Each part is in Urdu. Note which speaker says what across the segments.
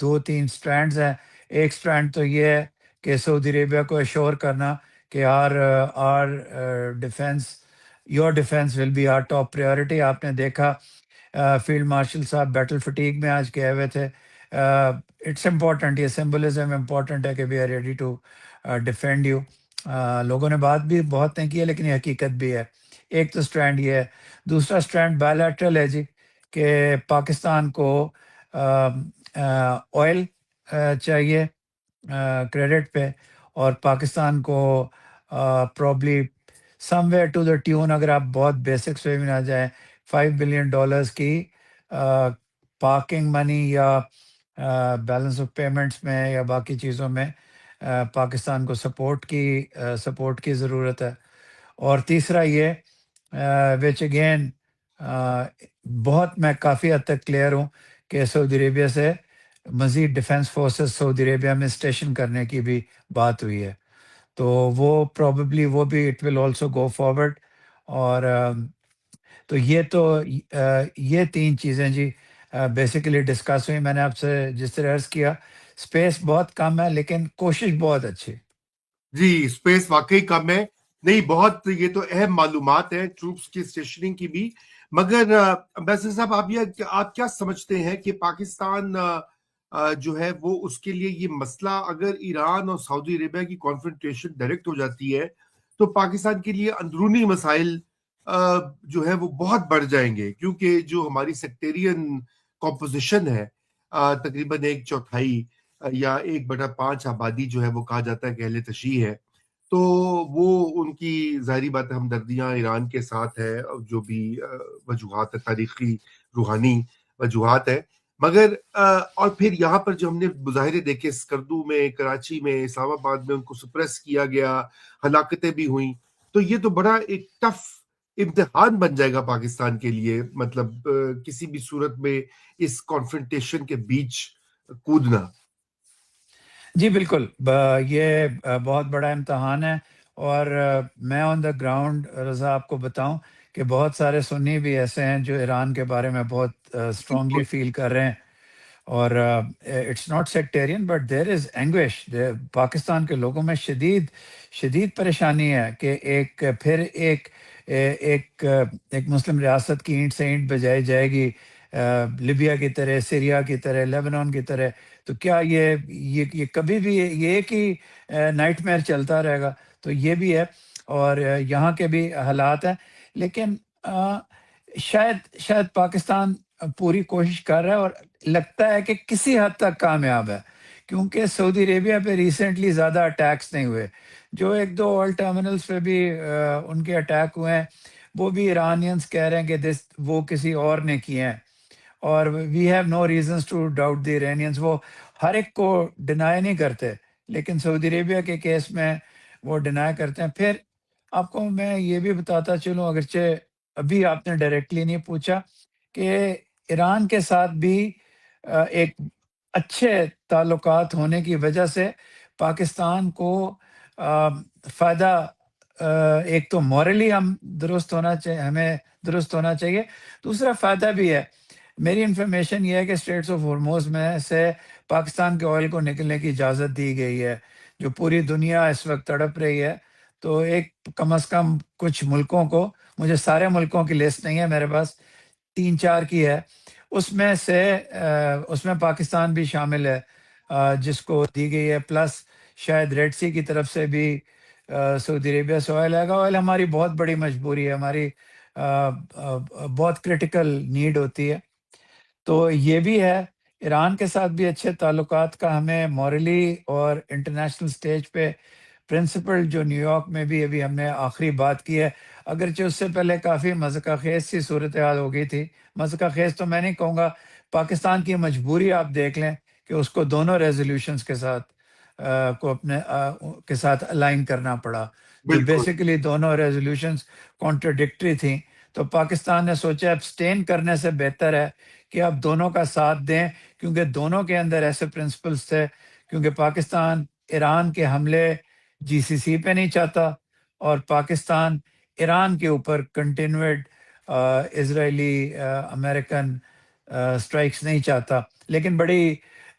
Speaker 1: دو تین سٹرینڈز ہیں. ایک سٹرینڈ تو یہ ہے کہ سعودی عربیہ کو ایشور کرنا کہ our defence your defence will be our top priority. آپ نے دیکھا فیلڈ مارشل صاحب بیٹل فٹیگ میں آج گئے ہوئے تھے. اٹس امپورٹنٹ, یہ سمبلزم امپورٹنٹ ہے کہ we are ready to defend you. لوگوں نے بات بھی بہت نہیں کی ہے لیکن یہ حقیقت بھی ہے. ایک تو سٹرینڈ یہ ہے. دوسرا سٹرینڈ بائیلیٹرل ہے جی, کہ پاکستان کو آئل چاہیے کریڈٹ پہ, اور پاکستان کو probably somewhere to the tune, اگر آپ بہت بیسکس وے میں نہ جائیں, $5 بلین کی پارکنگ منی یا بیلنس آف پیمنٹس میں یا باقی چیزوں میں پاکستان کو سپورٹ کی ضرورت ہے. اور تیسرا یہ وچ اگین بہت میں کافی حد تک کلیئر ہوں کہ سعودی عربیہ سے مزید ڈیفنس فورسز سعودی عربیہ میں اسٹیشن کرنے کی بھی بات ہوئی ہے. تو وہ پروبیبلی وہ بھی it will also go forward. اور تو یہ تین چیزیں جی بیسیکلی ڈسکس ہوئی. میں نے آپ سے جس طرح عرض کیا اسپیس بہت کم ہے لیکن کوشش بہت اچھی.
Speaker 2: جی اسپیس واقعی کم ہے. نہیں بہت, یہ تو اہم معلومات ہیں ٹروپس کی اسٹیشننگ کی بھی. مگر امبیسڈر صاحب آپ کیا سمجھتے ہیں کہ پاکستان جو ہے وہ اس کے لیے یہ مسئلہ, اگر ایران اور سعودی عربیہ کی کانفرنٹیشن ڈائریکٹ ہو جاتی ہے تو پاکستان کے لیے اندرونی مسائل جو ہے وہ بہت بڑھ جائیں گے, کیونکہ جو ہماری سیکٹیرین کمپوزیشن ہے, تقریباً 1/4 یا 1/5 آبادی جو ہے وہ کہا جاتا ہے کہ اہل تشیع ہے, تو وہ ان کی ظاہری بات ہمدردیاں ایران کے ساتھ ہے, جو بھی وجوہات ہے, تاریخی روحانی وجوہات ہے. مگر اور پھر یہاں پر جو ہم نے مظاہرے دیکھے اسکردو میں, کراچی میں, اسلام آباد میں, ان کو سپریس کیا گیا, ہلاکتیں بھی ہوئیں, تو یہ تو بڑا ایک ٹف امتحان بن جائے گا پاکستان کے لیے, مطلب کسی بھی صورت میں اس کانفرنٹیشن کے بیچ کودنا.
Speaker 1: جی بالکل, یہ بہت بڑا امتحان ہے. اور میں آن دا گراؤنڈ رضا آپ کو بتاؤں کہ بہت سارے سنی بھی ایسے ہیں جو ایران کے بارے میں بہت اسٹرانگلی فیل کر رہے ہیں. اور it's not sectarian but there is anguish. Pakistan کے لوگوں میں شدید پریشانی ہے کہ ایک مسلم ریاست کی اینٹ سے اینٹ بجائی جائے گی, لیبیا کی طرح, سیریا کی طرح, لیبنان کی طرح. تو کیا یہ کبھی بھی یہ ایک ہی نائٹ میئر چلتا رہے گا؟ تو یہ بھی ہے, اور یہاں کے بھی حالات ہیں. لیکن شاید پاکستان پوری کوشش کر رہا ہے اور لگتا ہے کہ کسی حد تک کامیاب ہے, کیونکہ سعودی عربیہ پہ ریسنٹلی زیادہ اٹیکس نہیں ہوئے. جو ایک دو آئل ٹرمینلز پہ بھی ان کے اٹیک ہوئے ہیں, وہ بھی ایرانینز کہہ رہے ہیں کہ وہ کسی اور نے کیے ہیں. اور we have no reasons to doubt the Iranians. وہ ہر ایک کو ڈینائی نہیں کرتے, لیکن سعودی عربیہ کے کیس میں وہ ڈینائی کرتے ہیں. پھر آپ کو میں یہ بھی بتاتا چلوں, اگرچہ ابھی آپ نے ڈائریکٹلی نہیں پوچھا, کہ ایران کے ساتھ بھی ایک اچھے تعلقات ہونے کی وجہ سے پاکستان کو فائدہ, ایک تو مورلی ہمیں درست ہونا چاہیے. دوسرا فائدہ بھی ہے. میری انفارمیشن یہ ہے کہ اسٹریٹس آف ہرموز میں سے پاکستان کے آئل کو نکلنے کی اجازت دی گئی ہے, جو پوری دنیا اس وقت تڑپ رہی ہے. تو ایک کم از کم کچھ ملکوں کو, مجھے سارے ملکوں کی لسٹ نہیں ہے میرے پاس, 3-4 کی ہے, اس میں پاکستان بھی شامل ہے جس کو دی گئی ہے. پلس شاید ریڈ سی کی طرف سے بھی سعودی عربیہ سے آئل آئے گا. آئل ہماری بہت بڑی مجبوری ہے, ہماری بہت کرٹیکل نیڈ ہوتی ہے. تو یہ بھی ہے. ایران کے ساتھ بھی اچھے تعلقات کا ہمیں مورلی اور انٹرنیشنل سٹیج پہ پرنسپل, جو نیو یارک میں بھی ابھی ہم نے آخری بات کی ہے, اگرچہ اس سے پہلے کافی مضحکہ خیز سی صورتحال ہو گئی تھی. مضحکہ خیز تو میں نہیں کہوں گا, پاکستان کی مجبوری آپ دیکھ لیں کہ اس کو دونوں ریزولوشنز کے ساتھ کے ساتھ الائن کرنا پڑا, جو
Speaker 2: بالکل
Speaker 1: بیسیکلی دونوں ریزولوشنز کانٹرڈکٹری تھیں. تو پاکستان نے سوچا ابسٹین کرنے سے بہتر ہے کہ آپ دونوں کا ساتھ دیں, کیونکہ دونوں کے اندر ایسے پرنسپلز تھے. کیونکہ پاکستان ایران کے حملے GCC پہ نہیں چاہتا, اور پاکستان ایران کے اوپر کنٹینوڈ اسرائیلی امریکن اسٹرائکس نہیں چاہتا. لیکن بڑی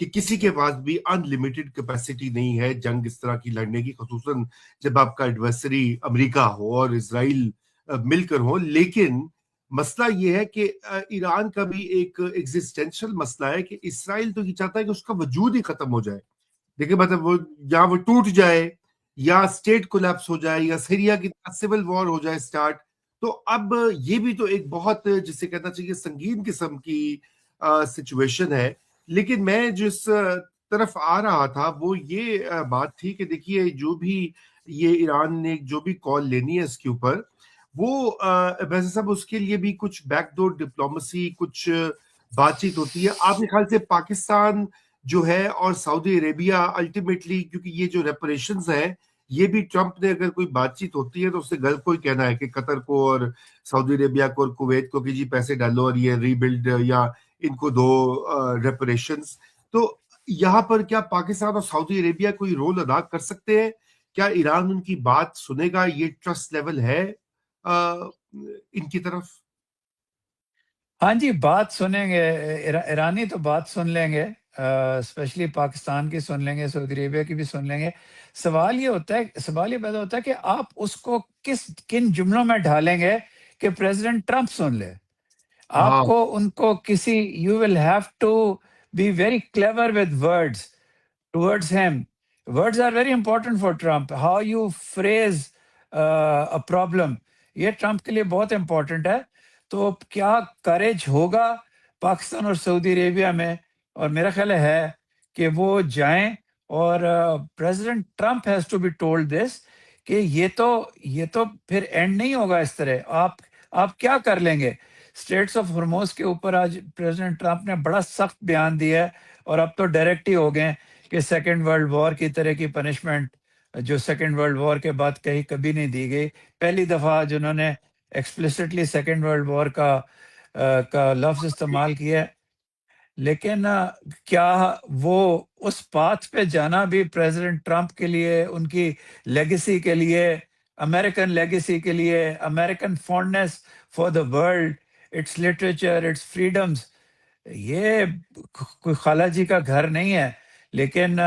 Speaker 2: کہ کسی کے پاس بھی انلمیٹڈ کیپیسٹی نہیں ہے جنگ اس طرح کی لڑنے کی، خصوصاً جب آپ کا ایڈورسری امریکہ ہو اور اسرائیل مل کر ہو. لیکن مسئلہ یہ ہے کہ ایران کا بھی ایک ایگزسٹینشل مسئلہ ہے کہ اسرائیل تو یہ چاہتا ہے کہ اس کا وجود ہی ختم ہو جائے. دیکھیں مطلب وہ یا وہ ٹوٹ جائے یا اسٹیٹ کولیپس ہو جائے یا سیریا کی سول وار ہو جائے اسٹارٹ. تو اب یہ بھی تو ایک بہت جسے کہنا چاہیے سنگین قسم کی سچویشن ہے. لیکن میں جس طرف آ رہا تھا وہ یہ بات تھی کہ دیکھیے جو بھی یہ ایران نے جو بھی کال لینی ہے اس کے اوپر، وہ ویسے صاحب اس کے لیے بھی کچھ بیک ڈور ڈپلومسی، کچھ بات چیت ہوتی ہے. آپ کے خیال سے پاکستان جو ہے اور سعودی عربیہ الٹیمیٹلی، کیونکہ یہ جو ریپریشنز ہیں یہ بھی ٹرمپ نے اگر کوئی بات چیت ہوتی ہے تو اس سے گلف کو ہی کہنا ہے کہ قطر کو اور سعودی عربیہ کو اور کویت کو کہ جی پیسے ڈالو اور یہ ری بلڈ یا ان کو دو ریپریشنز. تو یہاں پر کیا پاکستان اور سعودی عربیہ کوئی رول ادا کر سکتے ہیں؟ کیا ایران ان کی بات سنے گا؟ یہ ٹرسٹ لیول ہے ان کی طرف؟
Speaker 1: ہاں جی، بات سنیں گے، ایرانی تو بات سن لیں گے، اسپیشلی پاکستان کی سن لیں گے، سعودی عربیہ کی بھی سن لیں گے. سوال یہ پیدا ہوتا ہے کہ آپ اس کو کن جملوں میں ڈھالیں گے کہ پریزیڈنٹ ٹرمپ سن لے. آپ
Speaker 2: ہاں
Speaker 1: کو ان کو کسی you will have to be very clever with words towards him. Words are very important for Trump. How you phrase a problem. یہ ٹرمپ کے لیے بہت امپورٹنٹ ہے. تو کیا کریج ہوگا پاکستان اور سعودی عربیہ میں، اور میرا خیال ہے کہ وہ جائیں، اور president Trump has to be told this کہ یہ تو پھر اینڈ نہیں ہوگا اس طرح. آپ کیا کر لیں گے؟ اسٹریٹس آف ہرموز کے اوپر آج پریزیڈنٹ ٹرمپ نے بڑا سخت بیان دیا ہے، اور اب تو ڈائریکٹ ہی ہو گئے کہ سیکنڈ ورلڈ وار کی طرح کی پنشمنٹ جو سیکنڈ ورلڈ وار کے بعد کبھی نہیں دی گئی. پہلی دفعہ جنہوں نے ایکسپلسٹلی سیکنڈ ورلڈ وار کا لفظ استعمال کیا ہے. لیکن کیا وہ اس پاتھ پہ جانا بھی پریزیڈنٹ ٹرمپ کے لیے، ان کی لیگیسی کے لیے، امریکن لیگیسی کے لیے، American fondness for the world, it's literature, it's freedoms, یہ کوئی خالہ جی کا گھر نہیں ہے. لیکن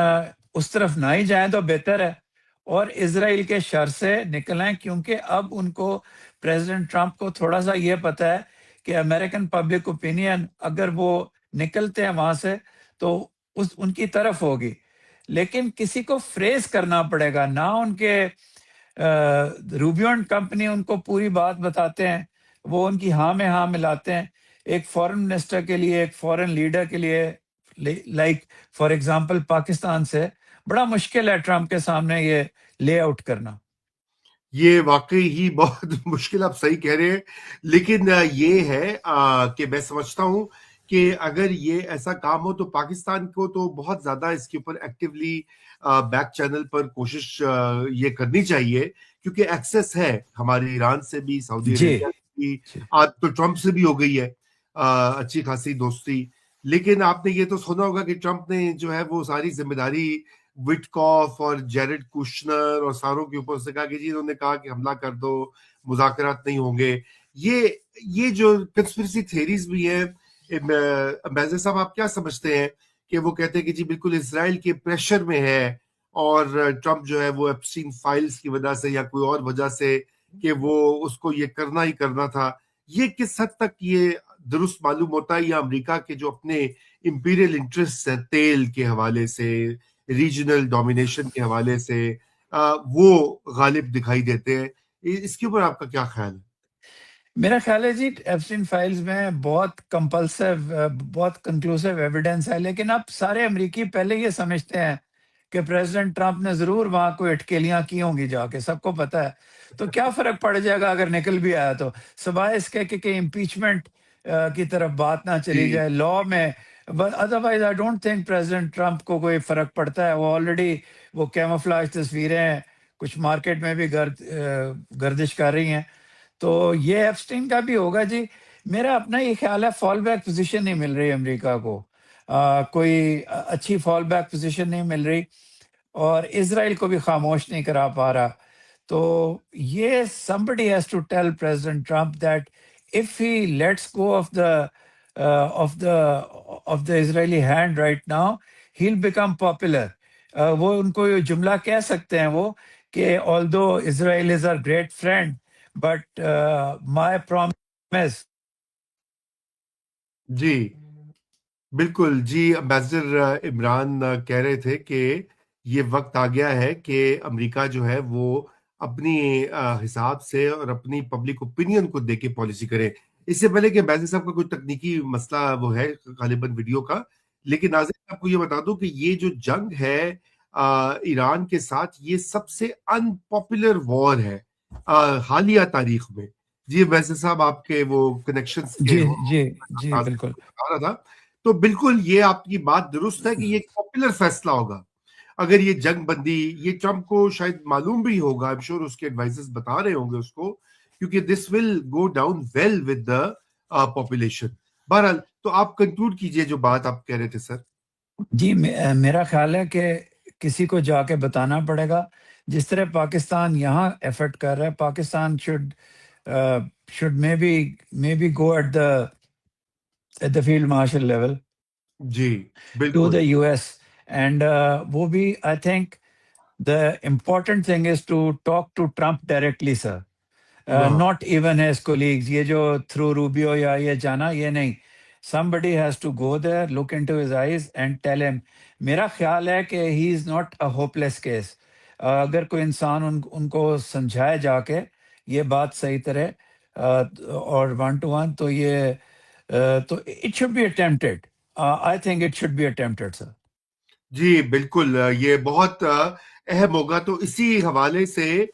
Speaker 1: اس طرف نہ ہی جائیں تو بہتر ہے، اور اسرائیل کے شر سے نکلیں، کیونکہ اب ان کو پریزیڈنٹ ٹرمپ کو تھوڑا سا یہ پتا ہے کہ امریکن پبلک اوپینین اگر وہ نکلتے ہیں وہاں سے تو ان کی طرف ہوگی. لیکن کسی کو فریز کرنا پڑے گا. نہ ان کے روبیو اینڈ کمپنی ان کو پوری بات بتاتے ہیں، وہ ان کی ہاں میں ہاں ملاتے ہیں. ایک فورن منسٹر کے لیے، ایک فورن لیڈر کے لیے، لائک فار ایگزامپل پاکستان سے، بڑا مشکل ہے ٹرمپ کے سامنے یہ لے آؤٹ کرنا.
Speaker 2: یہ واقعی ہی بہت مشکل، آپ صحیح کہہ رہے ہیں. لیکن یہ ہے کہ میں سمجھتا ہوں کہ اگر یہ ایسا کام ہو تو پاکستان کو تو بہت زیادہ اس کے اوپر ایکٹیولی بیک چینل پر کوشش یہ کرنی چاہیے، کیونکہ ایکسس ہے ہمارے ایران سے بھی، سعودی
Speaker 1: جی
Speaker 2: عربیہ سے بھی،
Speaker 1: جی
Speaker 2: آج تو ٹرمپ سے بھی ہو گئی ہے اچھی خاصی دوستی. لیکن آپ نے یہ تو سنا ہوگا کہ ٹرمپ نے جو ہے وہ ساری ذمہ داری وٹکاف اور جیرڈ کوشنر اور ساروں کے اوپر سے کہا کہ جی انہوں نے کہا کہ حملہ کر دو، مذاکرات نہیں ہوں گے. یہ جو کنسپریسی تھیریز بھی ہیں، میزر صاحب آپ کیا سمجھتے ہیں کہ وہ کہتے ہیں کہ جی بالکل اسرائیل کے پریشر میں ہے، اور ٹرمپ جو ہے وہ ایپسٹین فائلز کی وجہ سے یا کوئی اور وجہ سے کہ وہ اس کو یہ کرنا ہی کرنا تھا. یہ کس حد تک یہ درست معلوم ہوتا ہے، یا امریکہ کے جو اپنے امپیریل انٹرسٹ ہیں تیل کے حوالے سے، ریجنل ڈومینیشن کے حوالے سے، وہ غالب دکھائی دیتے ہیں؟ اس کے اوپر آپ کا کیا خیال ہے؟
Speaker 1: میرا خیال ہے جی ایپسٹین فائلز میں بہت کمپلسو، بہت کنکلوسیو ایویڈنس ہے. لیکن اب سارے امریکی پہلے یہ سمجھتے ہیں کہ پریزیڈنٹ ٹرمپ نے ضرور وہاں کوئی اٹکیلیاں کی ہوں گی جا کے، سب کو پتا ہے. تو کیا فرق پڑ جائے گا اگر نکل بھی آیا تو، سوائے اس کے کہ امپیچمنٹ کی طرف بات نہ چلی
Speaker 2: جی
Speaker 1: جائے لا میں. Otherwise I don't think president Trump کو کوئی فرق پڑتا ہے. وہ آلریڈی وہ کیموفلاج تصویریں کچھ مارکیٹ میں بھی گردش کر رہی ہیں. تو یہ ایپسٹین کا بھی ہوگا جی. میرا اپنا یہ خیال ہے فال بیک پوزیشن نہیں مل رہی امریکہ کو، کوئی اچھی فال بیک پوزیشن نہیں مل رہی، اور اسرائیل کو بھی خاموش نہیں کرا پا رہا. تو یہ somebody has to tell President Trump that if he lets go of the Israeli hand right now, he'll become popular. وہ ان کو یہ جملہ کہہ سکتے ہیں وہ کہ although Israel is our great friend, but my promise.
Speaker 2: جی بالکل جی، امبیسڈر عمران کہہ رہے تھے کہ یہ وقت آ گیا ہے کہ امریکہ جو ہے وہ اپنی حساب سے اور اپنی پبلک اوپینین کو دیکھ کے پالیسی کرے. اس سے پہلے کہ امبیسڈر صاحب کا کوئی تکنیکی مسئلہ وہ ہے غالباً ویڈیو کا، لیکن ناظرین آپ کو یہ بتا دوں کہ یہ جو جنگ ہے ایران کے ساتھ، یہ سب سے ان پاپولر وار ہے حالیہ تاریخ میں. جی امبیسڈر صاحب آپ کے وہ کنیکشنز کے
Speaker 1: جی جی جی
Speaker 2: ناظرین
Speaker 1: بالکل.
Speaker 2: کو بتا رہا تھا. تو بالکل یہ آپ کی بات درست ہے کہ یہ ایک پاپولر فیصلہ ہوگا اگر یہ جنگ بندی. یہ ٹرمپ کو شاید معلوم بھی ہوگا، I'm sure اس کے ایڈوائزرز بتا رہے ہوں گے اس کو، کیونکہ this will go down well with the population. بہرحال تو آپ کنکلوڈ کیجئے جو بات آپ کہہ رہے تھے سر.
Speaker 1: جی میرا خیال ہے کہ کسی کو جا کے بتانا پڑے گا. جس طرح پاکستان یہاں ایفرٹ کر رہا ہے، Pakistan should maybe go at the field marshal level
Speaker 2: G
Speaker 1: to
Speaker 2: بالکل.
Speaker 1: the US. And وہ بھی I think the important thing is to talk to Trump directly, sir.
Speaker 2: ہاں
Speaker 1: Not even his colleagues. یہ جو through Rubio یا یہ جانا، یہ نہیں. Somebody has to go there, look into his eyes and tell him. میرا خیال ہے کہ he is not a hopeless case. اگر کوئی انسان ان کو سمجھائے جا کے یہ بات صحیح طرح اور ون ٹو ون، تو یہ تو it should be attempted. I think it should be attempted, sir.
Speaker 2: جی بالکل یہ بہت اہم ہوگا. تو اسی حوالے سے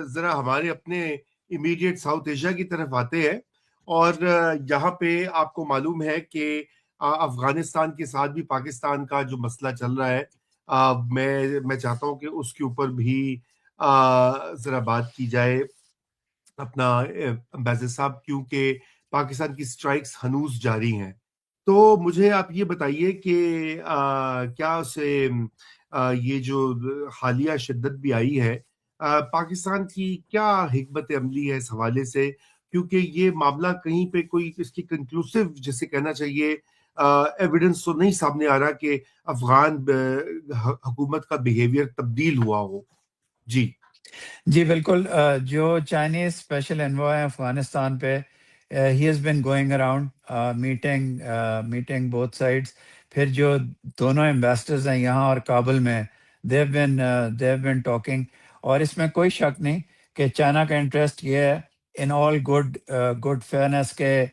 Speaker 2: ذرا ہمارے اپنے امیڈیٹ ساؤتھ ایشیا کی طرف آتے ہیں. اور یہاں پہ آپ کو معلوم ہے کہ افغانستان کے ساتھ بھی پاکستان کا جو مسئلہ چل رہا ہے، میں چاہتا ہوں کہ اس کے اوپر بھی ذرا بات کی جائے اپنا امبیسڈر صاحب، کیونکہ پاکستان کی سٹرائکس ہنوز جاری ہیں. تو مجھے آپ یہ بتائیے کہ کیا اسے یہ جو حالیہ شدت بھی آئی ہے، پاکستان کی کیا حکمت عملی ہے اس حوالے سے؟ کیونکہ یہ معاملہ کہیں پہ کوئی اس کی کنکلوسیو جسے کہنا چاہیے ایویڈنس تو نہیں سامنے آ رہا کہ افغان حکومت کا بیہیویئر تبدیل ہوا ہو. جی
Speaker 1: جی بالکل. جو چائنیز اسپیشل انوائے ہیں افغانستان پہ، he has been going around meeting both sides. پھر جو دونوں ایمبیسڈرز ہیں یہاں اور کابل میں، دے ہیو بین ٹاکنگ. اور اس میں کوئی شک نہیں کہ چائنا کا انٹرسٹ یہ ہے ان آل گڈ فیئرنیس کے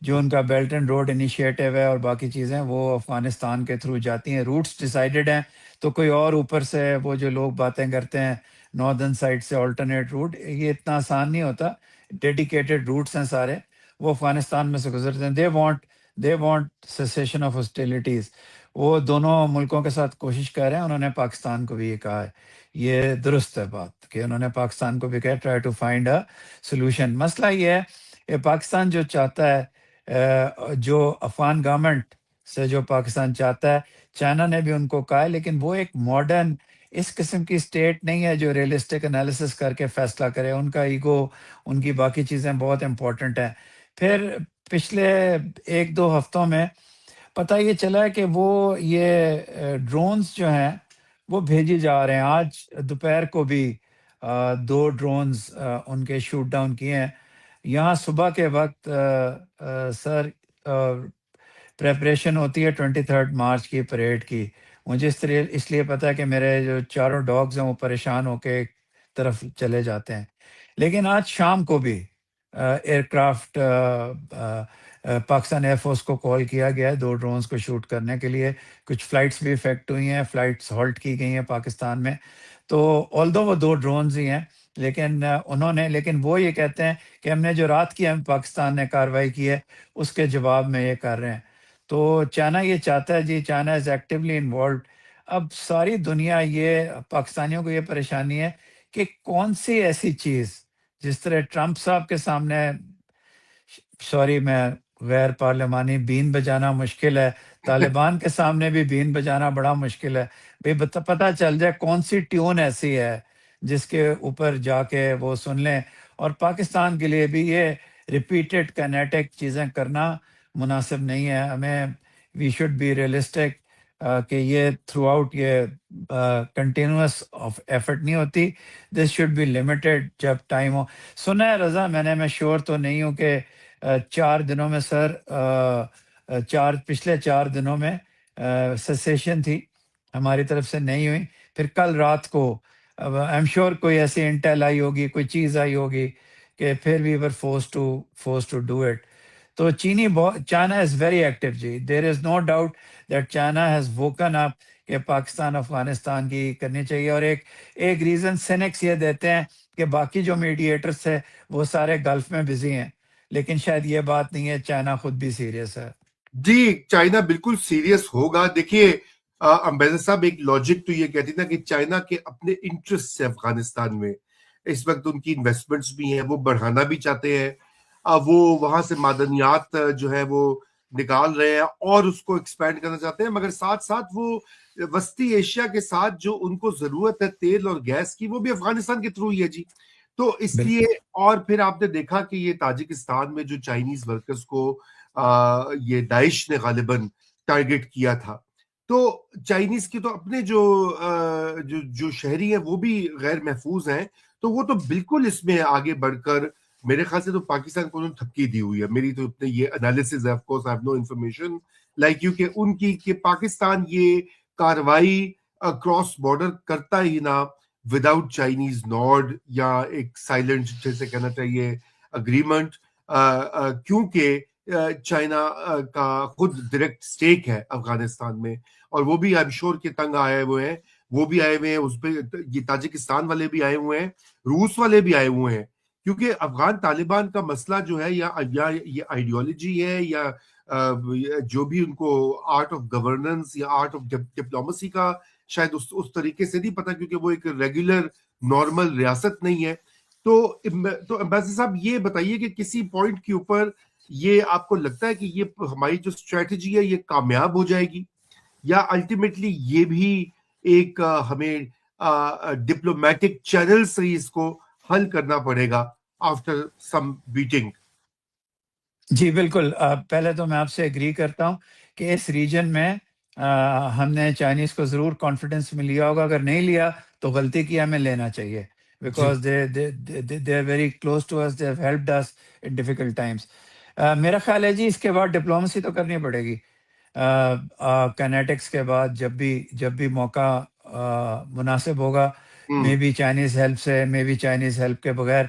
Speaker 1: جو ان کا بیلٹ اینڈ روڈ انیشیٹو ہے اور باقی چیزیں وہ افغانستان کے تھرو جاتی ہیں. روٹس ڈیسائیڈڈ ہیں، تو کوئی اور اوپر سے وہ جو لوگ باتیں کرتے ہیں ناردرن سائڈ سے آلٹرنیٹ روٹ، یہ اتنا آسان نہیں ہوتا. ڈیڈیکیٹڈ روٹس ہیں سارے، وہ افغانستان میں سے گزرتے ہیں. They want cessation of hostilities. وہ دونوں ملکوں کے ساتھ کوشش کر رہے ہیں. انہوں نے پاکستان کو بھی یہ کہا ہے، یہ درست ہے بات کہ انہوں نے پاکستان کو بھی کہا try to find a solution. مسئلہ یہ ہے کہ پاکستان جو چاہتا ہے، جو افغان گورنمنٹ سے جو پاکستان چاہتا ہے، چائنا نے بھی ان کو کہا ہے، لیکن وہ ایک ماڈرن اس قسم کی اسٹیٹ نہیں ہے جو ریئلسٹک انالیسس کر کے فیصلہ کرے. ان کا ایگو، ان کی باقی چیزیں بہت امپورٹنٹ ہیں. پھر پچھلے 1-2 ہفتوں میں پتہ یہ چلا ہے کہ وہ یہ ڈرونز جو ہیں وہ بھیجی جا رہے ہیں. آج دوپہر کو بھی 2 ڈرونز ان کے شوٹ ڈاؤن کیے ہیں. یہاں صبح کے وقت سر پریپریشن ہوتی ہے 23 مارچ کی پریڈ کی. مجھے اس لیے پتا ہے کہ میرے جو چاروں ڈاگز ہیں وہ پریشان ہو کے ایک طرف چلے جاتے ہیں. لیکن آج شام کو بھی aircraft Pakistan air force کو کال کیا گیا ہے 2 ڈرونز کو شوٹ کرنے کے لیے. کچھ فلائٹس بھی افیکٹ ہوئی ہیں، فلائٹس ہالٹ کی گئی ہیں پاکستان میں. تو آلدو وہ 2 ڈرونز ہی ہیں، لیکن وہ یہ کہتے ہیں کہ ہم نے جو رات کی ہم پاکستان نے کارروائی کی ہے اس کے جواب میں یہ کر رہے ہیں. تو چائنا یہ چاہتا ہے، جی چائنا از ایکٹیولی انوالوڈ. اب ساری دنیا، یہ پاکستانیوں کو یہ پریشانی ہے کہ کون سی ایسی چیز، جس طرح ٹرمپ صاحب کے سامنے، سوری میں غیر پارلیمانی بین بجانا مشکل ہے، طالبان کے سامنے بھی بین بجانا بڑا مشکل ہے. بھئی پتہ چل جائے کون سی ٹیون ایسی ہے جس کے اوپر جا کے وہ سن لیں. اور پاکستان کے لیے بھی یہ ریپیٹڈ کینیٹک چیزیں کرنا مناسب نہیں ہے. ہمیں وی شوڈ بی ریئلسٹک. کہ یہ تھرو آؤٹ یہ کنٹینیوس آف ایفرٹ نہیں ہوتی. دس شوڈ بی لمیٹڈ جب ٹائم ہو. سنا ہے رضا میں شور تو نہیں ہوں کہ 4 دنوں میں سر پچھلے 4 دنوں میں سیسیشن تھی ہماری طرف سے نہیں ہوئی. پھر کل رات کو آئی ایم شیور کوئی ایسی انٹیل آئی ہوگی, کوئی چیز آئی ہوگی کہ پھر we were forced to do it. تو چائنا از ویری ایکٹیو جی. There is no doubt that China has woken up کہ پاکستان افغانستان کی کرنی چاہیے. اور ایک ریزن سینکس یہ دیتے ہیں کہ باقی جو میڈیٹرس تھے وہ سارے گلف میں بزی ہیں, لیکن شاید یہ بات نہیں ہے, چائنا خود بھی سیریس ہے.
Speaker 2: جی چائنا بالکل سیریس ہوگا. دیکھیے امبیسڈر صاحب ایک لاجک تو یہ کہتی نا کہ چائنا کے اپنے انٹرسٹ ہے افغانستان میں, اس وقت ان کی انویسٹمنٹس بھی ہیں, وہ بڑھانا بھی چاہتے ہیں, وہ وہاں سے معدنیات جو ہے وہ نکال رہے ہیں اور اس کو ایکسپینڈ کرنا چاہتے ہیں, مگر ساتھ ساتھ وہ وسطی ایشیا کے ساتھ جو ان کو ضرورت ہے تیل اور گیس کی وہ بھی افغانستان کے تھرو ہی ہے جی. تو اس لیے,
Speaker 1: بالکل
Speaker 2: اور پھر آپ نے دیکھا کہ یہ تاجکستان میں جو چائنیز ورکرز کو یہ داعش نے غالباً ٹارگٹ کیا تھا, تو چائنیز کے تو اپنے جو شہری ہیں وہ بھی غیر محفوظ ہیں, تو وہ تو بالکل اس میں آگے بڑھ کر میرے خیال سے تو پاکستان کو انہوں نے تھپکی دی ہوئی ہے. میری تو اتنے یہ انالیسز ہے, of course I have no information like you کہ ان کی کہ پاکستان یہ کاروائی کراس بارڈر کرتا ہی نہ وداؤٹ چائنیز نوڈ یا ایک سائلنٹ جیسے کہنا چاہیے اگریمنٹ, کیونکہ چائنا کا خود ڈائریکٹ سٹیک ہے افغانستان میں, اور وہ بھی آئی ایم شور کے تنگ آئے ہوئے ہیں, وہ بھی آئے ہوئے ہیں اس پہ, یہ تاجکستان والے بھی آئے ہوئے ہیں, روس والے بھی آئے ہوئے ہیں, کیونکہ افغان طالبان کا مسئلہ جو ہے یا یہ آئیڈیالوجی ہے یا جو بھی ان کو آرٹ آف گورننس یا آرٹ آف ڈپلومسی کا شاید اس طریقے سے نہیں پتا, کیونکہ وہ ایک ریگولر نارمل ریاست نہیں ہے. تو امبیسڈر صاحب یہ بتائیے کہ کسی پوائنٹ کے اوپر یہ آپ کو لگتا ہے کہ یہ ہماری جو اسٹریٹجی ہے یہ کامیاب ہو جائے گی, یا الٹیمیٹلی یہ بھی ایک ہمیں ڈپلومیٹک چینل سے اس کو حل کرنا پڑے گا آفٹر سم بیٹنگ؟
Speaker 1: جی بالکل. پہلے تو میں آپ سے اگری کرتا ہوں کہ اس ریجن میں ہم نے چائنیز کو ضرور کانفیڈنس میں لیا ہوگا, اگر نہیں لیا تو غلطی کی ہمیں لینا چاہیے,
Speaker 2: جی
Speaker 1: because they are very close to us, they have helped us in difficult times. میرا خیال ہے جی اس کے بعد ڈپلومسی تو کرنی پڑے گی. کینیٹکس کے بعد جب بھی موقع مناسب ہوگا, مے بی چائنیز ہیلپ سے, مے بی چائنیز ہیلپ کے بغیر,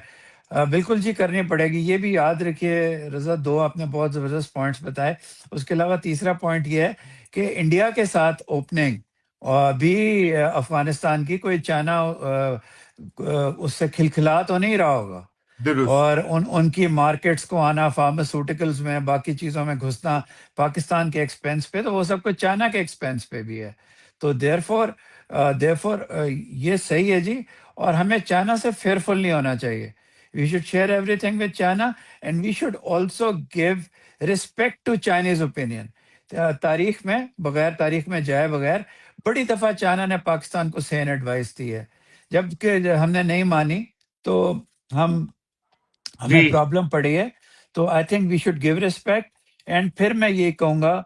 Speaker 1: بالکل جی کرنی پڑے گی. یہ بھی یاد رکھیے رضا, دو آپ نے بہت زبردست پوائنٹس بتائے. اس کے علاوہ تیسرا پوائنٹ یہ ہے کہ انڈیا کے ساتھ اوپننگ بھی افغانستان کی کوئی چائنا اس سے کھلکھلا تو نہیں رہا ہوگا,
Speaker 2: درست.
Speaker 1: اور ان کی مارکیٹس کو آنا, فارماسیوٹیکلز میں باقی چیزوں میں گھسنا پاکستان کے ایکسپینس پہ, تو وہ سب کچھ چائنا کے ایکسپینس پہ بھی ہے. تو دیر فور یہ صحیح ہے جی, اور ہمیں چائنا سے فیئرفل نہیں ہونا چاہیے. We should share everything with China, and we should also give respect to Chinese opinion. تاریخ میں جائے بغیر بڑی دفعہ چائنا نے پاکستان کو سین ایڈوائس دی ہے, جبکہ ہم نے نہیں مانی تو ہمیں
Speaker 2: جی
Speaker 1: پرابلم پڑی ہے. تو I think we should give respect. And پھر میں یہ کہوں گا,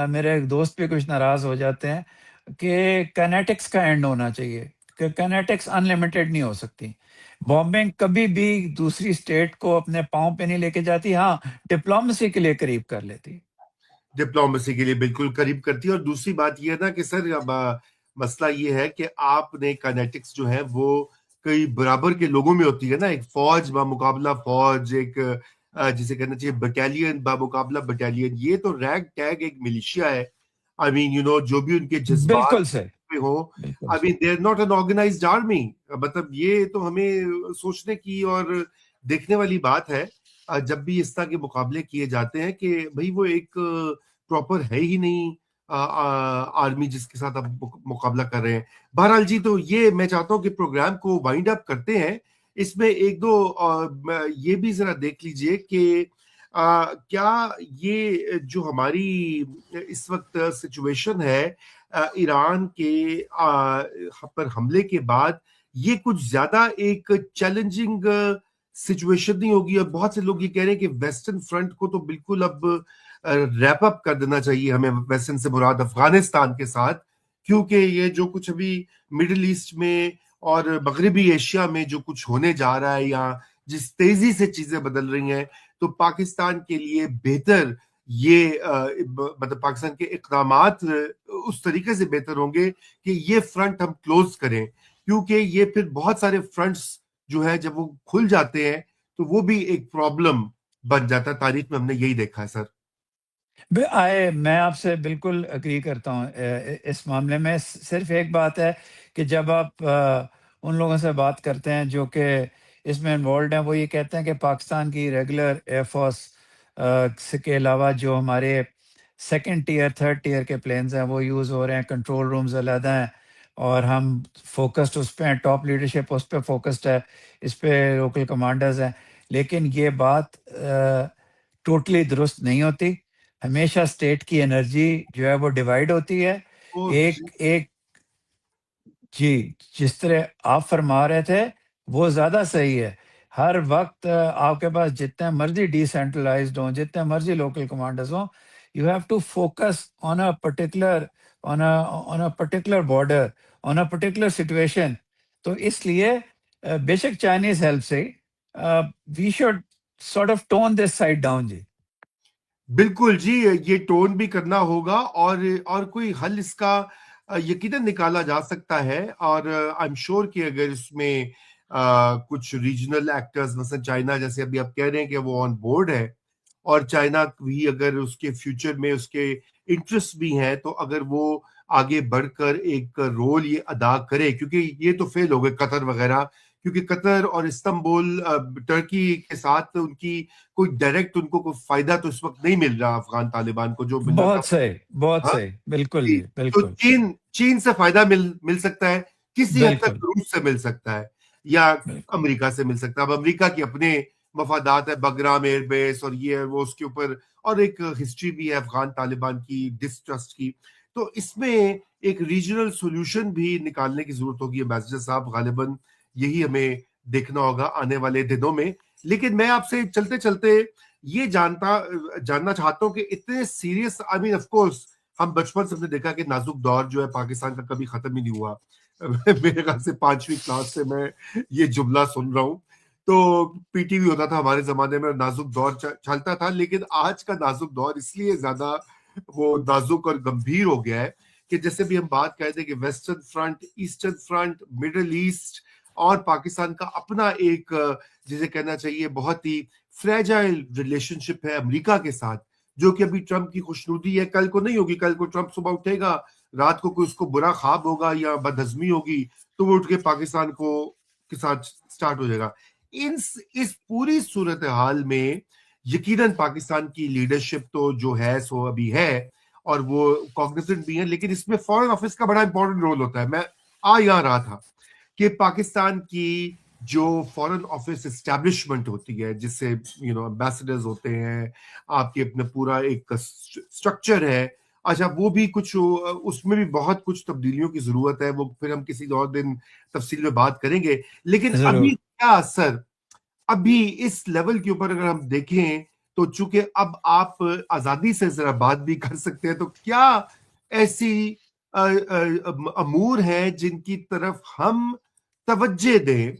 Speaker 1: میرے ایک دوست بھی کچھ ناراض ہو جاتے ہیں, کہ کینیٹکس کا اینڈ ہونا چاہیے, کہ کینیٹکس ان لمیٹیڈ نہیں ہو سکتی. بامبنگ کبھی بھی دوسری اسٹیٹ کو اپنے پاؤں پہ نہیں لے کے جاتی, ہاں ڈپلومسی کے لیے قریب کر لیتی.
Speaker 2: ڈپلومسی کے لیے بالکل قریب کرتی ہے. اور دوسری بات یہ ہے نا کہ سر اب مسئلہ یہ ہے کہ آپ نے کینیٹکس جو ہے وہ کئی برابر کے لوگوں میں ہوتی ہے نا, ایک فوج بمقابلہ فوج, ایک جسے کہنا چاہیے بٹالین بمقابلہ بٹالین, یہ تو ریگ ٹیگ ایک ملیشیا ہے. آئی مین یو نو جو بھی ان کے جذبات
Speaker 1: بالکل سے,
Speaker 2: پہ ہوں,
Speaker 1: بالکل
Speaker 2: I
Speaker 1: say.
Speaker 2: Man they are not an organized army. مطلب یہ تو ہمیں سوچنے کی اور دیکھنے والی بات ہے جب بھی اس طرح کے مقابلے کیے جاتے ہیں کہ بھئی وہ ایک پراپر ہے ہی نہیں آرمی جس کے ساتھ آپ مقابلہ کر رہے ہیں. بہرحال جی, تو یہ میں چاہتا ہوں کہ پروگرام کو وائنڈ اپ کرتے ہیں. اس میں ایک دو یہ بھی ذرا دیکھ لیجئے کہ کیا یہ جو ہماری اس وقت سچویشن ہے ایران کے پر حملے کے بعد, یہ کچھ زیادہ ایک چیلنجنگ سچویشن نہیں ہوگی. اور بہت سے لوگ یہ کہہ رہے ہیں کہ ویسٹرن فرنٹ کو تو بالکل اب ریپ اپ کر دینا چاہیے ہمیں ویسٹرن سے مراد افغانستان کے ساتھ، کیونکہ یہ جو کچھ ابھی مڈل ایسٹ میں اور مغربی ایشیا میں جو کچھ ہونے جا رہا ہے، یا جس تیزی سے چیزیں بدل رہی ہیں، تو پاکستان کے لیے بہتر یہ مطلب پاکستان کے اقدامات اس طریقے سے بہتر ہوں گے کہ یہ فرنٹ ہم کلوز کریں، کیونکہ یہ پھر بہت سارے فرنٹس جو ہے جب وہ کھل جاتے ہیں تو وہ بھی ایک پرابلم بن جاتا ہے. تاریخ میں ہم نے یہی دیکھا ہے سر.
Speaker 1: میں آپ سے بالکل اگری کرتا ہوں اس معاملے میں. صرف ایک بات ہے کہ جب آپ ان لوگوں سے بات کرتے ہیں جو کہ اس میں انوالوڈ ہیں، وہ یہ کہتے ہیں کہ پاکستان کی ریگولر ایئر فورس کے علاوہ جو ہمارے سیکنڈ ٹیئر تھرڈ ٹیئر کے پلینز ہیں وہ یوز ہو رہے ہیں، کنٹرول رومز علیحدہ ہیں، اور ہم فوکسڈ اس پہ ہیں، ٹاپ لیڈرشپ اس پہ فوکسڈ ہے، اس پہ لوکل کمانڈرز ہیں. لیکن یہ بات ٹوٹلی درست نہیں ہوتی. ہمیشہ اسٹیٹ کی انرجی جو ہے وہ ڈیوائڈ ہوتی ہے. ایک ایک جی، جس طرح آپ فرما رہے تھے وہ زیادہ صحیح ہے. ہر وقت آپ کے پاس جتنے مرضی ڈی سینٹرلائزڈ ہوں، جتنے مرضی لوکل کمانڈرز ہوں، you have to focus on a particular particular border, on a particular situation. تو اس لیے بے شک چائنیز ہیلپ سے we should sort of tone this side down. جی
Speaker 2: بالکل جی، یہ ٹون بھی کرنا ہوگا، اور کوئی حل اس کا یقیناً نکالا جا سکتا ہے. اور آئی ایم شیور کہ اگر اس میں کچھ ریجنل ایکٹرز مثلا چائنا جیسے ابھی آپ کہہ رہے ہیں کہ وہ آن بورڈ ہے، اور چائنا بھی اگر اس کے فیوچر میں اس کے انٹرسٹ بھی ہیں، تو اگر وہ آگے بڑھ کر ایک رول یہ ادا کرے، کیونکہ یہ تو فیل ہو گئے قطر وغیرہ، کیونکہ قطر اور استنبول ٹرکی کے ساتھ ان کی کوئی ڈائریکٹ ان کو کوئی فائدہ تو اس وقت نہیں مل رہا افغان طالبان کو جو ملنا تھا.
Speaker 1: بہت صحیح، بہت
Speaker 2: ہاں
Speaker 1: صحیح، بالکل
Speaker 2: جی،
Speaker 1: جی،
Speaker 2: تو
Speaker 1: بالکل
Speaker 2: چین سے فائدہ مل سکتا ہے، کسی حد
Speaker 1: بالکل
Speaker 2: تک روس سے مل سکتا ہے، یا
Speaker 1: بالکل.
Speaker 2: امریکہ سے مل سکتا ہے. اب امریکہ کے اپنے مفادات ہے، بگرام ایئر بیس اور یہ وہ اس کے اوپر، اور ایک ہسٹری بھی ہے افغان طالبان کی ڈسٹرسٹ کی. تو اس میں ایک ریجنل سولوشن بھی نکالنے کی ضرورت ہوگی. امبیسڈر صاحب غالباً یہی ہمیں دیکھنا ہوگا آنے والے دنوں میں. لیکن میں آپ سے چلتے چلتے یہ جاننا چاہتا ہوں کہ اتنے serious, I mean of course ہم بچپن سے ہم نے دیکھا کہ نازک دور جو ہے پاکستان کا کبھی ختم ہی نہیں ہوا. میرے خیال سے 5ویں کلاس سے میں یہ جملہ سن رہا ہوں. تو پی ٹی وی ہوتا تھا ہمارے زمانے میں، نازک دور چلتا تھا. لیکن آج کا نازک دور اس لیے زیادہ وہ نازک اور گمبھیر ہو گیا ہے کہ جیسے بھی ہم بات کہتے ہیں کہ western front, eastern front, middle east, اور پاکستان کا اپنا ایک جسے کہنا چاہیے بہت ہی فریجائل ریلیشن شپ ہے امریکہ کے ساتھ، جو کہ ابھی ٹرمپ کی خوشنودی ہے، کل کو نہیں ہوگی. کل کو ٹرمپ صبح اٹھے گا، رات کو کوئی اس کو برا خواب ہوگا یا بدہضمی ہوگی، تو وہ اٹھ کے پاکستان کے ساتھ سٹارٹ ہو جائے گا. اس پوری صورتحال میں یقیناً پاکستان کی لیڈرشپ تو جو ہے سو ابھی ہے، اور وہ کوگنیزنٹ بھی ہے. لیکن اس میں فورن آفس کا بڑا امپورٹنٹ رول ہوتا ہے. میں یہاں رہا تھا کہ پاکستان کی جو فورن آفس اسٹیبلشمنٹ ہوتی ہے، جس سے امبیسڈرز ہوتے ہیں، آپ کے اپنا پورا ایک اسٹرکچر ہے. اچھا، وہ بھی کچھ اس میں بھی بہت کچھ تبدیلیوں کی ضرورت ہے، وہ پھر ہم کسی اور دن تفصیل میں بات کریں گے. لیکن
Speaker 1: ضرور.
Speaker 2: ابھی کیا اثر، ابھی اس لیول کے اوپر اگر ہم دیکھیں تو چونکہ اب آپ آزادی سے ذرا بات بھی کر سکتے ہیں، تو کیا ایسی امور ہیں جن کی طرف ہم توجہ دیں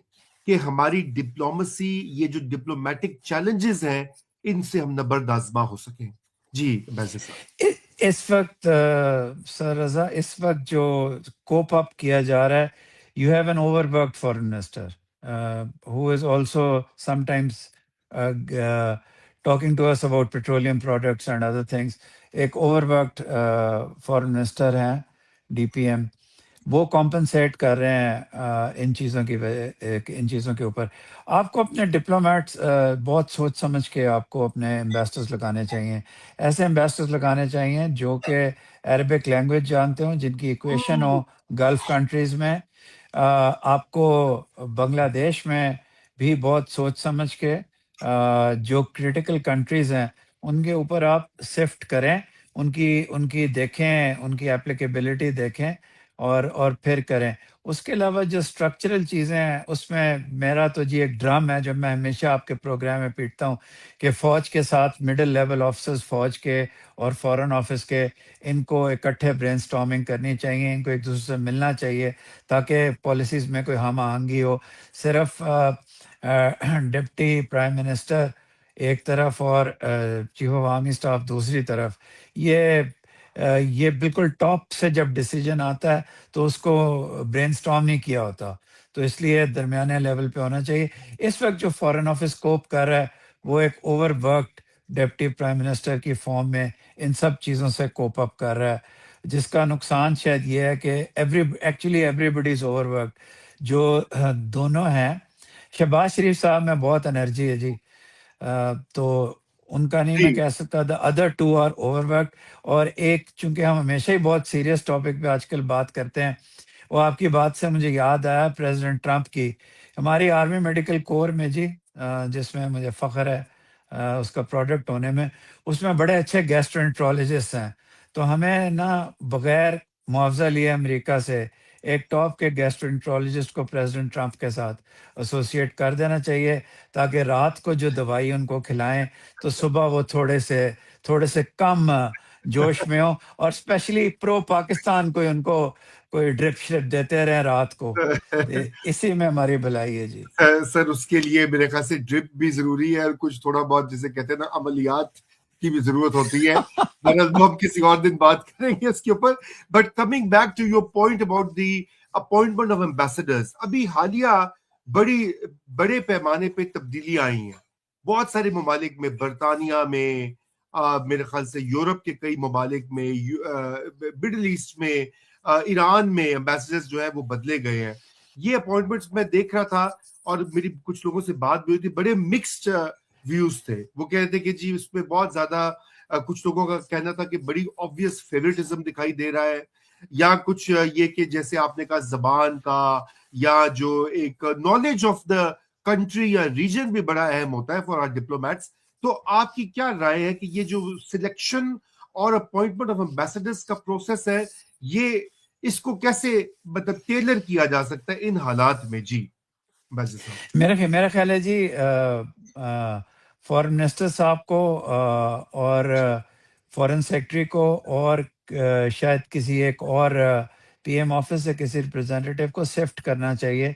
Speaker 2: کہ ہماری ڈپلومسی، یہ جو ڈپلومیٹک چیلنجز ہیں، ان سے ہم نبرد آزما ہو سکیں؟ جی امبیسڈر صاحب.
Speaker 1: اس وقت سر رضا، اس وقت جو کوپ اپ کیا جا رہا ہے، you have an overworked foreign minister who is also sometimes talking to us about petroleum products and other things. ایک اوور ورکڈ فارن منسٹر ہیں، ڈی پی ایم. وہ کمپنسیٹ کر رہے ہیں ان چیزوں کے اوپر. آپ کو اپنے ڈپلومیٹس بہت سوچ سمجھ کے آپ کو اپنے امبیسڈرز لگانے چاہیے. ایسے امبیسڈرز لگانے چاہیے جو کہ عربک لینگویج جانتے ہوں، جن کی ایکویشن ہو گلف کنٹریز میں. آپ کو بنگلہ دیش میں بھی بہت سوچ سمجھ کے جو کریٹیکل کنٹریز ہیں ان کے اوپر آپ سفٹ کریں، ان کی دیکھیں، ان کی اپلیکیبلٹی دیکھیں، اور پھر کریں. اس کے علاوہ جو اسٹرکچرل چیزیں ہیں اس میں میرا تو جی ایک ڈرم ہے جو میں ہمیشہ آپ کے پروگرام میں پیٹتا ہوں کہ فوج کے ساتھ مڈل لیول آفیسرز فوج کے اور فورن آفس کے ان کو اکٹھے برین سٹارمنگ کرنی چاہیے, ان کو ایک دوسرے سے ملنا چاہیے تاکہ پالیسیز میں کوئی ہم آہنگی ہو. صرف ڈپٹی پرائم منسٹر ایک طرف اور چیف آف آرمی اسٹاف دوسری طرف, یہ بالکل ٹاپ سے جب ڈیسیجن آتا ہے تو اس کو برین سٹارم نہیں کیا ہوتا, تو اس لیے درمیانے لیول پہ ہونا چاہیے. اس وقت جو فارن آفس کوپ کر رہا ہے وہ ایک over worked deputy prime minister کی فارم میں ان سب چیزوں سے کوپ اپ کر رہا ہے, جس کا نقصان شاید یہ ہے کہ ایوری بڈی از اوور ورکڈ. جو دونوں ہیں, شہباز شریف صاحب میں بہت انرجی ہے جی, تو ان کا نہیں میں
Speaker 2: جی
Speaker 1: کہہ سکتا, the other two are overwork ورک. اور ایک چونکہ ہم ہمیشہ ہی بہت سیریس ٹاپک پہ آج کل بات کرتے ہیں, وہ آپ کی بات سے مجھے یاد آیا پریزیڈنٹ ٹرمپ کی. ہماری آرمی میڈیکل کور میں جی, جس میں مجھے فخر ہے اس کا پروڈکٹ ہونے میں, اس میں بڑے اچھے گیسٹرنٹرولوجسٹ ہیں. تو ہمیں نا بغیر معاوضہ لیے امریکہ سے ایک ٹاپ کے گیسٹرنٹرولوجسٹ کو پریزیڈنٹ ٹرمپ کے ساتھ ایسوسیٹ کر دینا چاہیے تاکہ رات کو جو دوائی ان کو کھلائیں تو صبح وہ تھوڑے سے کم جوش میں ہو, اور اسپیشلی پرو پاکستان کوئی ان کو کوئی ڈرپ شرپ دیتے رہیں رات کو. اسی میں ہماری بھلائی ہے جی.
Speaker 2: سر اس کے لیے میرے خیال سے ڈرپ بھی ضروری ہے اور کچھ تھوڑا بہت جسے کہتے ہیں نا عملیات کی بھی ضرورت ہوتی ہے. وہ ہم کسی اور دن بات کریں گے اس کے اوپر. But coming back to your point about the appointment of ambassadors, ابھی حالیہ بڑے پیمانے پہ تبدیلیاں آئی ہیں بہت سارے ممالک میں, برطانیہ میں, میرے خیال سے یورپ کے کئی ممالک میں, مڈل ایسٹ میں, ایران میں ایمبیسڈرز جو ہے وہ بدلے گئے ہیں. یہ اپوائنٹمنٹس میں دیکھ رہا تھا اور میری کچھ لوگوں سے بات بھی ہوئی تھی, بڑے مکسڈ ویوز تھے. وہ کہہ رہے تھے کہ جی اس میں بہت زیادہ, کچھ لوگوں کا کہنا تھا کہ بڑی آبویس فیورٹزم دکھائی دے رہا ہے, یا کچھ یہ کہ جیسے آپ نے کہا زبان کا یا جو ایک نالج آف دا کنٹری یا ریجن بھی بڑا اہم ہوتا ہے فار آر ڈپلومیٹس. تو آپ کی کیا رائے ہے کہ یہ جو سلیکشن اور اپوائنٹمنٹ آف ایمبیسڈرز کا پروسیس ہے, یہ اس کو کیسے مطلب ٹیلر کیا جا سکتا ہے ان حالات میں؟ جی باجی صاحب.
Speaker 1: میرا خیال ہے جی فورن منسٹر صاحب کو اور فورن سیکٹری کو اور شاید کسی ایک اور پی ایم آفس سے کسی ریپرزینٹیو کو شفٹ کرنا چاہیے.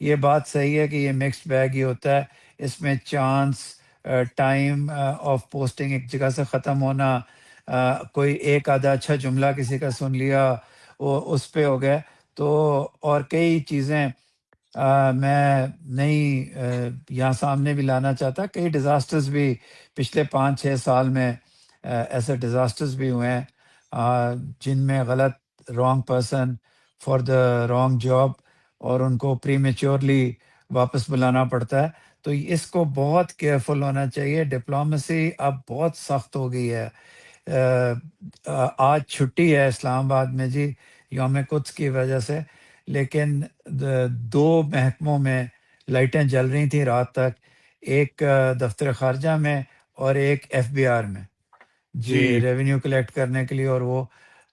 Speaker 1: یہ بات صحیح ہے کہ یہ مکسڈ بیگ ہی ہوتا ہے, اس میں چانس ٹائم آف پوسٹنگ ایک جگہ سے ختم ہونا, کوئی ایک آدھا اچھا جملہ کسی کا سن لیا وہ اس پہ ہو گئے, تو اور کئی چیزیں میں نہیں یہاں سامنے بھی لانا چاہتا. کئی ڈیزاسٹرز بھی پچھلے 5-6 سال میں ایسے ڈیزاسٹرز بھی ہوئے ہیں جن میں غلط wrong person for the wrong job اور ان کو پری میچورلی واپس بلانا پڑتا ہے. تو اس کو بہت کیئرفل ہونا چاہیے. ڈپلومسی اب بہت سخت ہو گئی ہے. آج چھٹی ہے اسلام آباد میں جی یوم قدس کی وجہ سے, لیکن 2 محکموں میں لائٹیں جل رہی تھیں رات تک, ایک دفتر خارجہ میں اور ایک ایف بی آر میں جی,
Speaker 2: جی
Speaker 1: ریونیو کلیکٹ کرنے کے لیے. اور وہ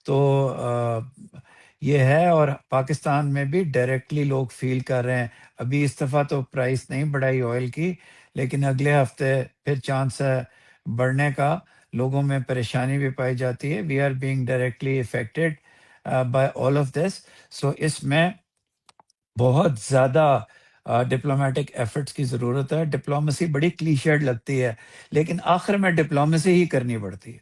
Speaker 1: تو یہ ہے, اور پاکستان میں بھی ڈائریکٹلی لوگ فیل کر رہے ہیں. ابھی اس دفعہ تو پرائس نہیں بڑھائی آئل کی, لیکن اگلے ہفتے پھر چانس ہے بڑھنے کا. لوگوں میں پریشانی بھی پائی جاتی ہے. We are being directly affected by all of this. سو اس میں بہت زیادہ ڈپلومیٹک ایفرٹس کی ضرورت ہے. ڈپلومسی بڑی کلیشیڈ لگتی ہے, لیکن آخر میں ڈپلومسی ہی کرنی پڑتی ہے.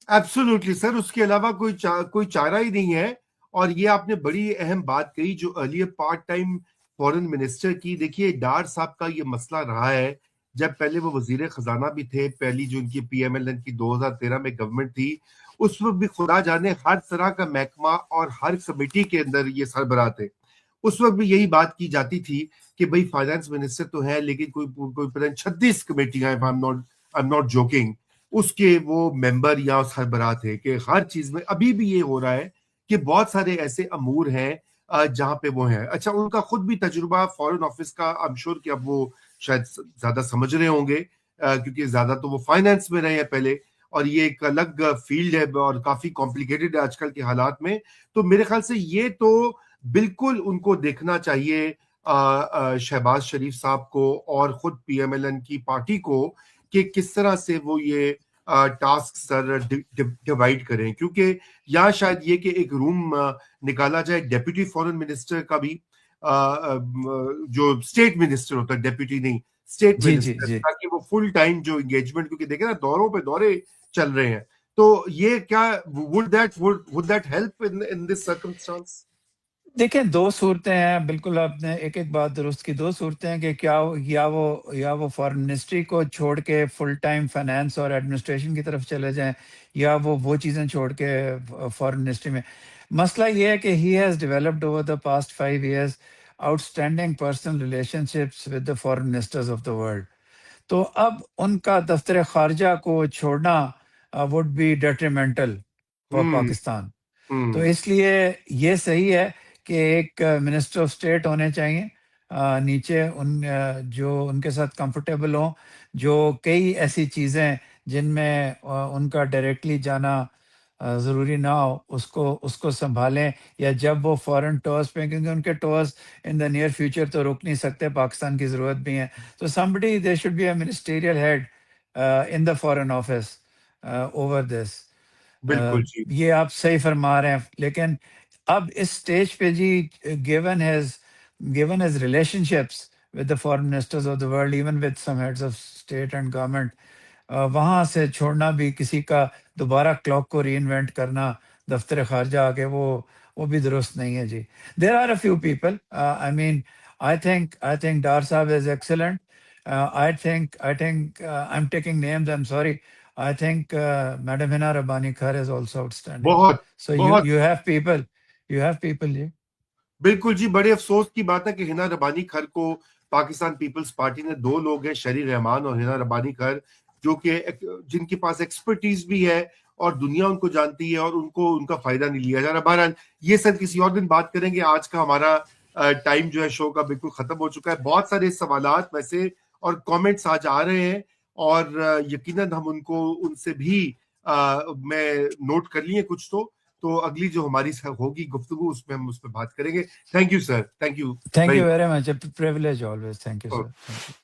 Speaker 2: ایبسولوٹلی سر, اس کے علاوہ کوئی چارہ ہی نہیں ہے. اور یہ آپ نے بڑی اہم بات کہی جو ارلیئر پارٹ ٹائم فورن منسٹر کی. دیکھیے ڈار صاحب کا یہ مسئلہ رہا ہے, جب پہلے وہ وزیر خزانہ بھی تھے, پہلی جو ان کی پی ایم ایل این کی 2013 میں گورنمنٹ تھی, اس وقت بھی خدا جانے ہر طرح کا محکمہ اور ہر کمیٹی کے اندر یہ سربراہ تھے. اس وقت بھی یہی بات کی جاتی تھی کہ بھئی فائنانس منسٹر تو ہے لیکن کوئی پتہ 36 کمیٹیاں, I'm not joking, اس کے وہ ممبر یا سربراہ تھے. کہ ہر چیز میں ابھی بھی یہ ہو رہا ہے کہ بہت سارے ایسے امور ہیں جہاں پہ وہ ہیں. اچھا, ان کا خود بھی تجربہ فورن آفس کا, I'm sure کہ اب وہ شاید زیادہ سمجھ رہے ہوں گے کیونکہ زیادہ تو وہ فائنانس میں رہے ہیں پہلے. اور یہ ایک الگ فیلڈ ہے اور کافی کمپلیکیٹڈ ہے آج کل کے حالات میں. تو میرے خیال سے یہ تو بالکل ان کو دیکھنا چاہیے شہباز شریف صاحب کو اور خود پی ایم ایل این کی پارٹی کو کہ کس طرح سے وہ یہ ٹاسک سر ڈیوائڈ کریں, کیونکہ یا شاید یہ کہ ایک روم نکالا جائے ڈیپوٹی فورن منسٹر کا بھی, جو اسٹیٹ منسٹر ہوتا ہے, ڈیپوٹی نہیں اسٹیٹ
Speaker 1: جی جی
Speaker 2: منسٹر,
Speaker 1: جی
Speaker 2: تاکہ وہ فل ٹائم جو انگیجمنٹ, کیونکہ دیکھیں نا دوروں پہ دورے چل رہے ہیں, تو یہ کیا would that help in this circumstance?
Speaker 1: دیکھیں دو صورتیں ہیں, بالکل آپ نے ایک بات درست کی. دو صورتیں ہیں کہ کیا یا وہ فارن منسٹری کو چھوڑ کے فل ٹائم فائنانس اور ایڈمنسٹریشن کی طرف چلے جائیں, یا وہ چیزیں چھوڑ کے فارن منسٹری میں. مسئلہ یہ ہے کہ he has developed over the past 5 years outstanding personal relationships with the foreign ministers of the world. تو اب ان کا دفتر خارجہ کو چھوڑنا would be detrimental for
Speaker 2: ہوں
Speaker 1: پاکستان. تو
Speaker 2: ہوں
Speaker 1: اس لیے یہ صحیح ہے کہ ایک منسٹر آف اسٹیٹ ہونے چاہیے نیچے, جو ان کے ساتھ کمفرٹیبل ہوں, جو کئی ایسی چیزیں جن میں ان کا ڈائریکٹلی جانا ضروری نہ ہو اس کو سنبھالیں, یا جب وہ فورن ٹورس پہ, کیونکہ ان کے tours in the near future تو رک نہیں سکتے, پاکستان کی ضرورت بھی ہے. تو somebody there should be a ministerial head in the foreign office over this.
Speaker 2: بالکل جی.
Speaker 1: یہ آپ صحیح فرما رہے ہیں, لیکن اب اس سٹیج پہ جی, given his relationships with the foreign ministers of the world, even with some heads of state and government, وہاں سے چھوڑنا بھی, کسی کا دوبارہ کلاک کو ری انوینٹ کرنا دفتر خارجہ آ کے, وہ بھی درست نہیں ہے جی. There are a few people, I think Dar Saab is excellent. I think I'm taking names, I'm sorry. I think Madam Hina Rabbani Khar is also outstanding.
Speaker 2: بہت
Speaker 1: So
Speaker 2: بہت
Speaker 1: you have people, جی.
Speaker 2: بالکل جی. بڑے افسوس کی بات ہے کہ ہنا ربانی کھر کو پاکستان پیپلز پارٹی نے, دو لوگ ہیں شری رحمان اور ہنا ربانی کھر, جو کہ جن کے پاس ایکسپرٹیز بھی ہے اور دنیا ان کو جانتی ہے, اور ان کا فائدہ نہیں لیا جا رہا. بہرحال یہ سب کسی اور دن بات کریں گے. آج کا ہمارا ٹائم جو ہے شو کا بالکل ختم ہو چکا ہے. بہت سارے سوالات ویسے اور کامنٹس آج آ رہے ہیں, اور یقیناً ہم ان سے بھی میں نوٹ کر لیے کچھ, تو اگلی جو ہماری ہوگی گفتگو اس میں ہم اس پہ بات کریں گے. Thank you sir, thank you
Speaker 1: Thank
Speaker 2: very
Speaker 1: you very much. A privilege always. Thank you, sir.
Speaker 2: Much.
Speaker 1: Thank you.